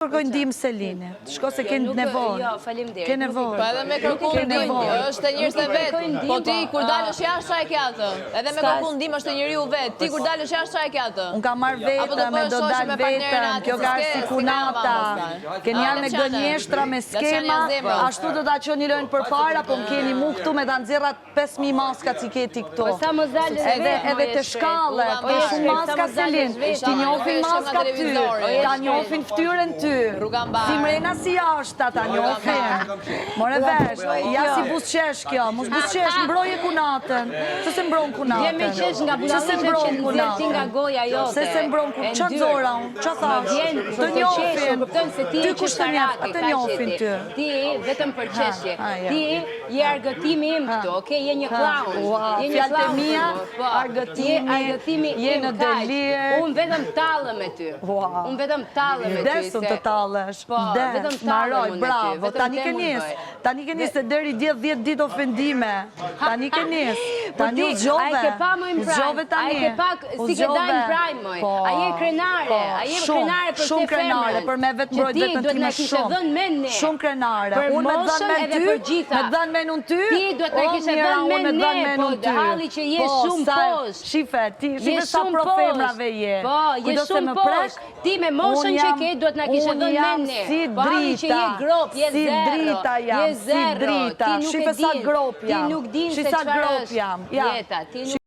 Kërkoj ndihmë Selini. Shko se ke nevojë. Jo, faleminderit. Ke nevojë. Po edhe me kërku ndihmë, është e njerëz e vet. Po ti kur dalësh jashtë çfarë ke atë? Edhe me kërku ndihmë është e njeriu vet. Ti kur dalësh jashtë çfarë ke atë? Unë kam marrë vetëm, do dal vetëm. Kjo ka si kunata. Keni janë me gënjeshtra, me skema, ashtu do ta çoni lojën përpara, po më keni mu këtu me ta nxjerrat 5000 maska që keti këtu. Edhe të shkallet, po shumë maska Selin. Ti njohin maska ty, ta njohin fytyrën ty. Si mrena si jashta ta njofin. More vesh, ja si busqesh kjo, mos busqesh, mbroje kunatën. Se se mbron kunatën. Vjen me qesh nga bullallëqe që nëzirti nga goja jote. Se se mbron kunatën. Qa zora unë, qa thash? Të njofin. Ty kushtë të njefë, të njofin ty. Ti vetëm për qeshje. Ti je argëtimi im këtu, oke? Je një klaun. Fjallë të mija, argëtimi je në delir. Unë vetëm talë me ty. Unë vetëm talë me ty. Desën të talësh. Maroj, bravo. Tani ke njës se deri 10 ditë ofendime. Tani ke njës. Tani u zgjove. A i ke pa më në prime. A i ke pa si ke dajnë në prime moj. A je krenare. A je krenare për shumë krenare. Për me vetë mbrojt vetën time shumë. Shumë krenare. Për moshën edhe për gjitha. Me dhanë menë unë ty. Ti duhet me kishe dhanë menë ne. Po halli që je shumë poshtë. Shife, sa profemrave je. Po, je shumë poshtë. Ti me moshën që ke duhet me kishe dhanë menë ne. Po halli që je grop, je zero. Si drita jam, si drita. Shife sa grop jam. Ti nuk din se qëfar është jeta.